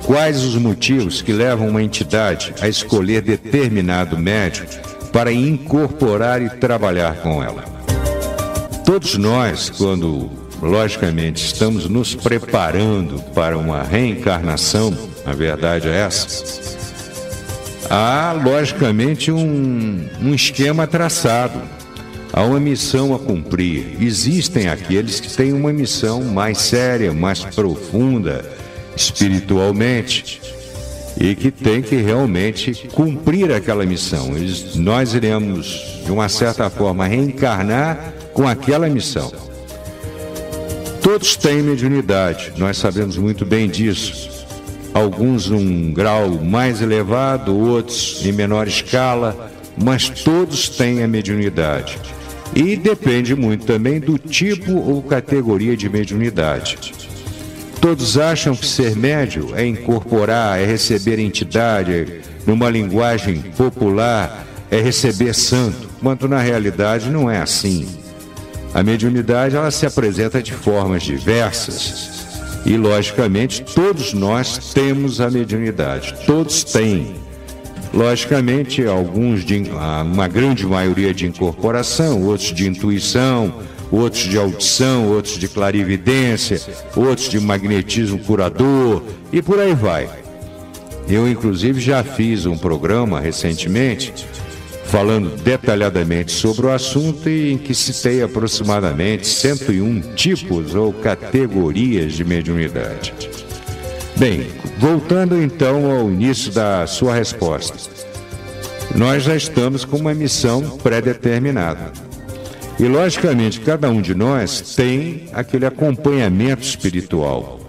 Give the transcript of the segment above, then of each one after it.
quais os motivos que levam uma entidade a escolher determinado médium para incorporar e trabalhar com ela. Todos nós, quando, logicamente, estamos nos preparando para uma reencarnação, a verdade é essa, há, logicamente, um esquema traçado, há uma missão a cumprir. Existem aqueles que têm uma missão mais séria, mais profunda, espiritualmente, e que tem que realmente cumprir aquela missão. Nós iremos, de uma certa forma, reencarnar com aquela missão. Todos têm mediunidade, nós sabemos muito bem disso. Alguns num grau mais elevado, outros em menor escala, mas todos têm a mediunidade. E depende muito também do tipo ou categoria de mediunidade. Todos acham que ser médium é incorporar, é receber entidade, numa linguagem popular, é receber santo, quando na realidade não é assim. A mediunidade, ela se apresenta de formas diversas e, logicamente, todos nós temos a mediunidade, todos têm. Logicamente, uma grande maioria de incorporação, outros de intuição, outros de audição, outros de clarividência, outros de magnetismo curador e por aí vai. Eu, inclusive, já fiz um programa recentemente falando detalhadamente sobre o assunto e em que citei aproximadamente 101 tipos ou categorias de mediunidade. Bem, voltando então ao início da sua resposta, nós já estamos com uma missão pré-determinada. E, logicamente, cada um de nós tem aquele acompanhamento espiritual.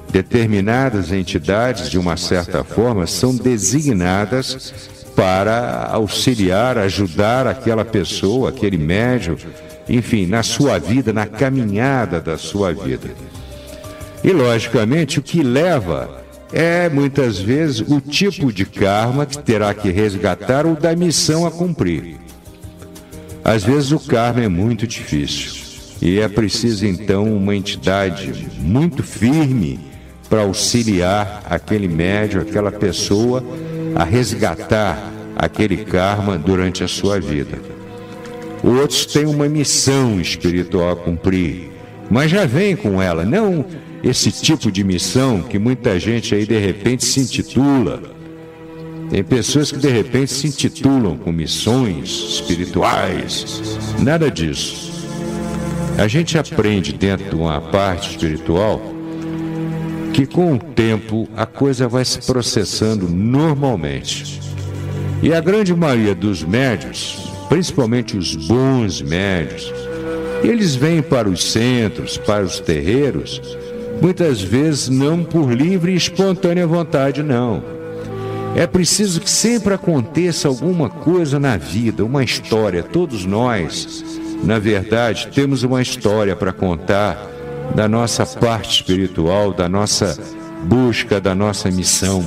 Determinadas entidades, de uma certa forma, são designadas para auxiliar, ajudar aquela pessoa, aquele médium, enfim, na sua vida, na caminhada da sua vida. E, logicamente, o que leva é, muitas vezes, o tipo de karma que terá que resgatar ou da missão a cumprir. Às vezes o karma é muito difícil e é preciso, então, uma entidade muito firme para auxiliar aquele médium, aquela pessoa, a resgatar aquele karma durante a sua vida. Outros têm uma missão espiritual a cumprir, mas já vem com ela, não esse tipo de missão que muita gente aí de repente se intitula. Tem pessoas que de repente se intitulam com missões espirituais. Nada disso. A gente aprende dentro de uma parte espiritual que com o tempo a coisa vai se processando normalmente. E a grande maioria dos médiuns, principalmente os bons médiuns, eles vêm para os centros, para os terreiros, muitas vezes não por livre e espontânea vontade, não. É preciso que sempre aconteça alguma coisa na vida, uma história. Todos nós, na verdade, temos uma história para contar da nossa parte espiritual, da nossa busca, da nossa missão.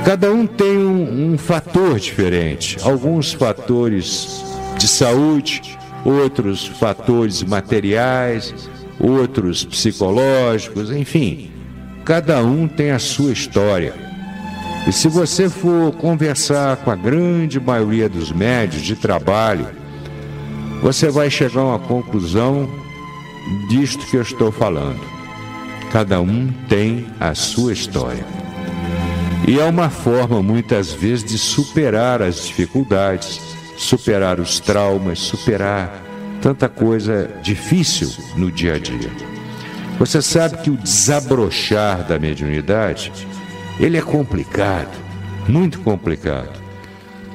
Cada um tem um fator diferente. Alguns fatores de saúde, outros fatores materiais, outros psicológicos, enfim. Cada um tem a sua história. E se você for conversar com a grande maioria dos médiuns de trabalho, você vai chegar a uma conclusão disto que eu estou falando. Cada um tem a sua história. E é uma forma, muitas vezes, de superar as dificuldades, superar os traumas, superar tanta coisa difícil no dia a dia. Você sabe que o desabrochar da mediunidade, ele é complicado, muito complicado.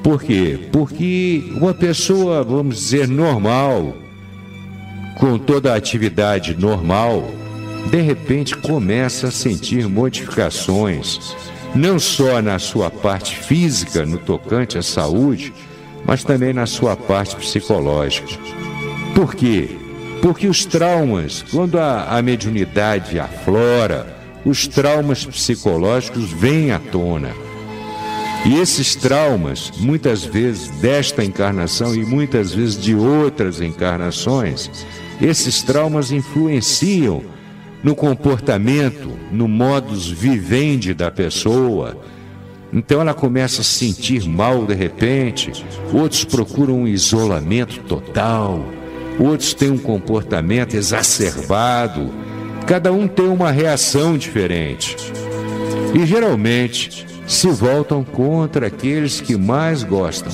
Por quê? Porque uma pessoa, vamos dizer, normal, com toda a atividade normal, de repente começa a sentir modificações, não só na sua parte física, no tocante à saúde, mas também na sua parte psicológica. Por quê? Porque os traumas, quando a mediunidade aflora, os traumas psicológicos vêm à tona. E esses traumas, muitas vezes desta encarnação e muitas vezes de outras encarnações, esses traumas influenciam no comportamento, no modus vivendi da pessoa. Então ela começa a se sentir mal de repente, outros procuram um isolamento total, outros têm um comportamento exacerbado, cada um tem uma reação diferente. E geralmente se voltam contra aqueles que mais gostam.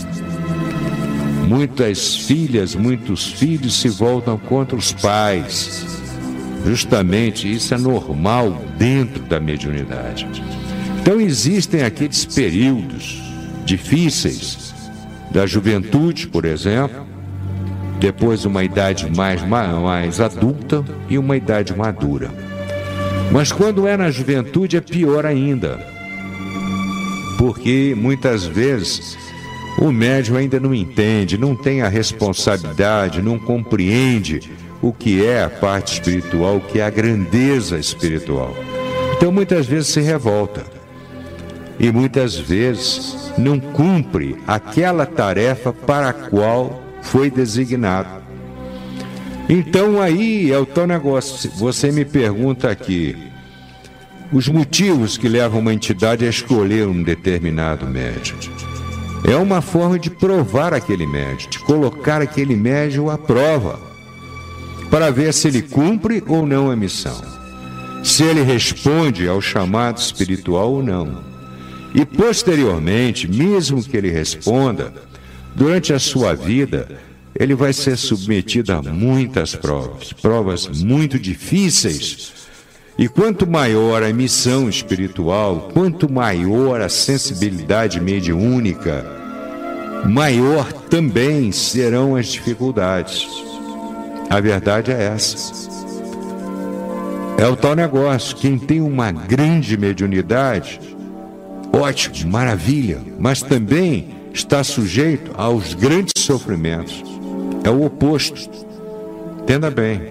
Muitas filhas, muitos filhos se voltam contra os pais. Justamente isso é normal dentro da mediunidade. Então existem aqueles períodos difíceis da juventude, por exemplo, depois uma idade mais adulta e uma idade madura. Mas quando é na juventude é pior ainda, porque muitas vezes o médium ainda não entende, não tem a responsabilidade, não compreende o que é a parte espiritual, o que é a grandeza espiritual. Então muitas vezes se revolta e muitas vezes não cumpre aquela tarefa para a qual foi designado. Então aí é o tal negócio. Você me pergunta aqui os motivos que levam uma entidade a escolher um determinado médium. É uma forma de provar aquele médium, de colocar aquele médium à prova, para ver se ele cumpre ou não a missão, se ele responde ao chamado espiritual ou não. E posteriormente, mesmo que ele responda, durante a sua vida, ele vai ser submetido a muitas provas muito difíceis. E quanto maior a missão espiritual, quanto maior a sensibilidade mediúnica, maior também serão as dificuldades. A verdade é essa. É o tal negócio, quem tem uma grande mediunidade, ótimo, maravilha, mas também está sujeito aos grandes sofrimentos. É o oposto. Entenda bem.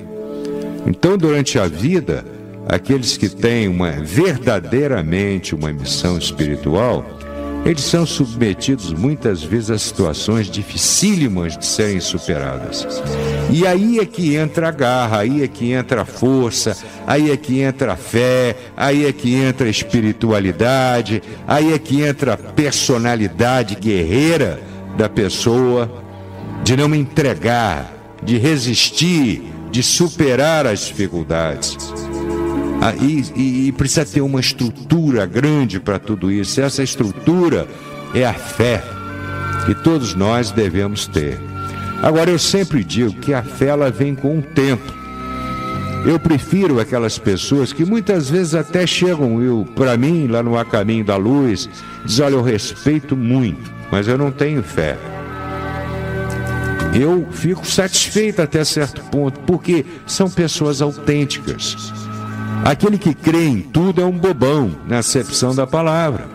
Então, durante a vida, aqueles que têm verdadeiramente uma missão espiritual, eles são submetidos muitas vezes a situações dificílimas de serem superadas. E aí é que entra a garra, aí é que entra a força, aí é que entra a fé, aí é que entra a espiritualidade, aí é que entra a personalidade guerreira da pessoa, de não entregar, de resistir, de superar as dificuldades. E precisa ter uma estrutura grande para tudo isso. Essa estrutura é a fé que todos nós devemos ter. Agora, eu sempre digo que a fé ela vem com o tempo. Eu prefiro aquelas pessoas que muitas vezes até chegam para mim, lá no A Caminho da Luz, dizem: olha, eu respeito muito, mas eu não tenho fé. Eu fico satisfeito até certo ponto, porque são pessoas autênticas. Aquele que crê em tudo é um bobão, na acepção da palavra.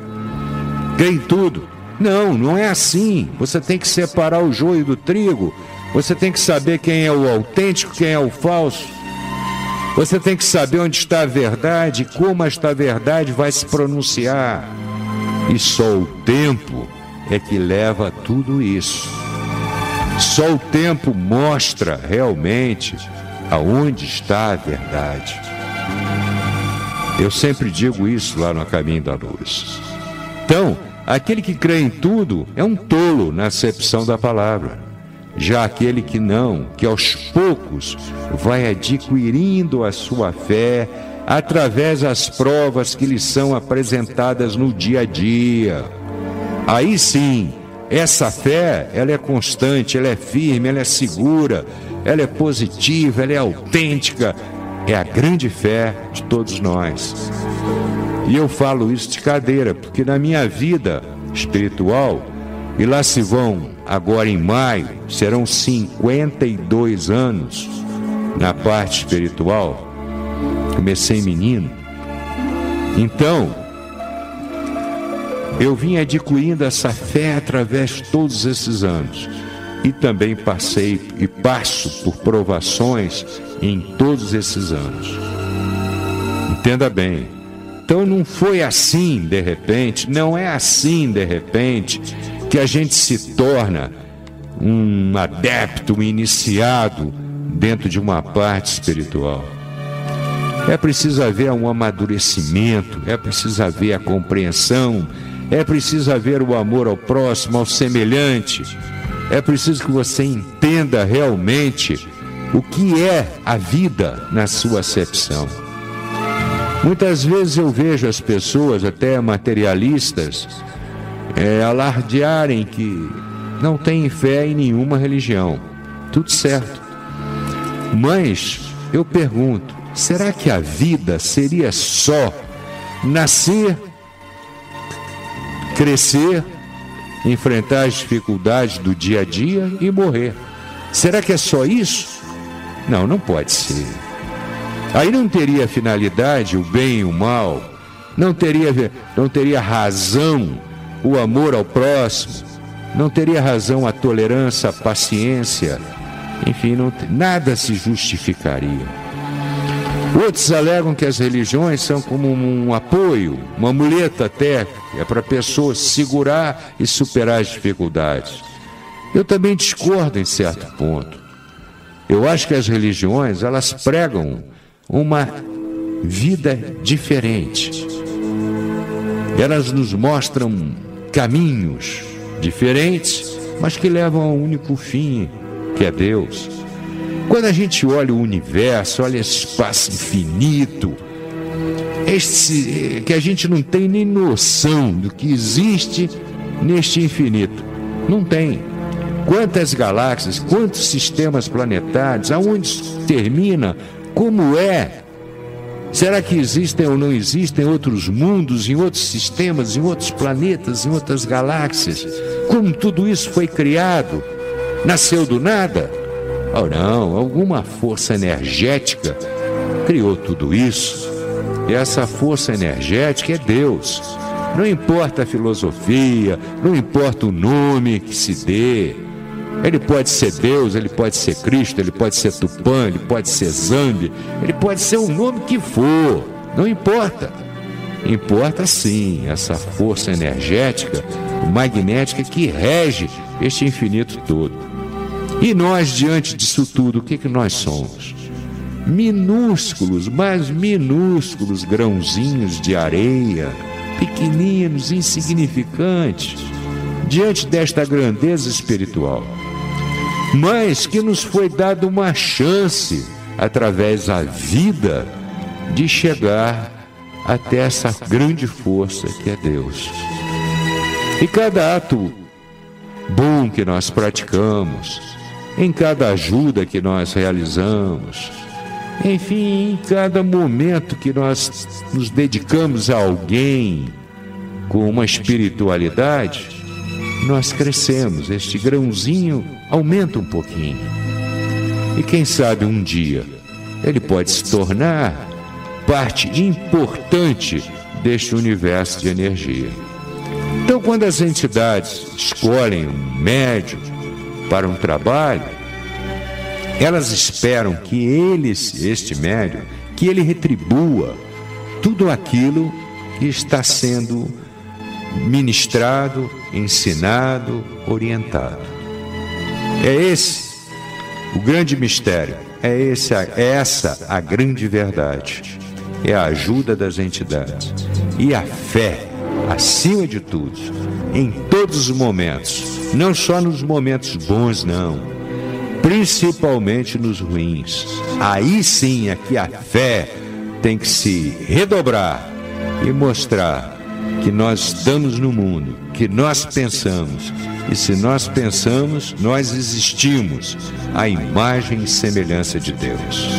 Crê em tudo. Não é assim. Você tem que separar o joio do trigo. Você tem que saber quem é o autêntico, quem é o falso. Você tem que saber onde está a verdade, como esta verdade vai se pronunciar. E só o tempo é que leva a tudo isso. Só o tempo mostra realmente aonde está a verdade. Eu sempre digo isso lá no A Caminho da Luz. Então, aquele que crê em tudo é um tolo na acepção da palavra. Já aquele que não, que aos poucos vai adquirindo a sua fé através das provas que lhe são apresentadas no dia a dia. Aí sim, essa fé, ela é constante, ela é firme, ela é segura, ela é positiva, ela é autêntica. É a grande fé de todos nós. E eu falo isso de cadeira, porque na minha vida espiritual, e lá se vão, agora em maio, serão 52 anos na parte espiritual. Comecei menino. Então, eu vim adquirindo essa fé através de todos esses anos. E também passei e passo por provações em todos esses anos. Entenda bem. Então não foi assim de repente, não é assim de repente que a gente se torna um adepto, um iniciado dentro de uma parte espiritual. É preciso haver um amadurecimento, é preciso haver a compreensão, é preciso haver o amor ao próximo, ao semelhante. É preciso que você entenda realmente o que é a vida na sua acepção. Muitas vezes eu vejo as pessoas, até materialistas, alardearem que não têm fé em nenhuma religião. Tudo certo. Mas eu pergunto, será que a vida seria só nascer, crescer, enfrentar as dificuldades do dia a dia e morrer? Será que é só isso? Não, não pode ser. Aí não teria finalidade o bem e o mal, não teria razão o amor ao próximo, não teria razão a tolerância, a paciência, enfim, nada se justificaria. Outros alegam que as religiões são como um apoio, uma muleta até, para a pessoa segurar e superar as dificuldades. Eu também discordo em certo ponto. Eu acho que as religiões, elas pregam uma vida diferente. Elas nos mostram caminhos diferentes, mas que levam ao único fim, que é Deus. Quando a gente olha o universo, olha esse espaço infinito, que a gente não tem nem noção do que existe neste infinito. Não tem. Quantas galáxias, quantos sistemas planetários, aonde termina, como é? Será que existem ou não existem outros mundos, em outros sistemas, em outros planetas, em outras galáxias? Como tudo isso foi criado? Nasceu do nada? Ou não, alguma força energética criou tudo isso. E essa força energética é Deus. Não importa a filosofia, não importa o nome que se dê. Ele pode ser Deus, ele pode ser Cristo, ele pode ser Tupã, ele pode ser Zambi, ele pode ser o nome que for, não importa. Importa sim essa força energética, magnética que rege este infinito todo. E nós, diante disso tudo, o que nós somos? Minúsculos, mas minúsculos grãozinhos de areia, pequeninos, insignificantes, diante desta grandeza espiritual. Mas que nos foi dada uma chance, através da vida, de chegar até essa grande força que é Deus. E cada ato bom que nós praticamos, em cada ajuda que nós realizamos, enfim, em cada momento que nós nos dedicamos a alguém com uma espiritualidade, nós crescemos, este grãozinho aumenta um pouquinho. E quem sabe um dia ele pode se tornar parte importante deste universo de energia. Então, quando as entidades escolhem um médium para um trabalho, elas esperam que este médium, que ele retribua tudo aquilo que está sendo ministrado, ensinado, orientado. É esse o grande mistério, é essa a grande verdade, é a ajuda das entidades e a fé, acima de tudo, em todos os momentos, não só nos momentos bons, não, principalmente nos ruins. Aí sim é que a fé tem que se redobrar e mostrar que nós estamos no mundo, que nós pensamos, e se nós pensamos, nós existimos à imagem e semelhança de Deus.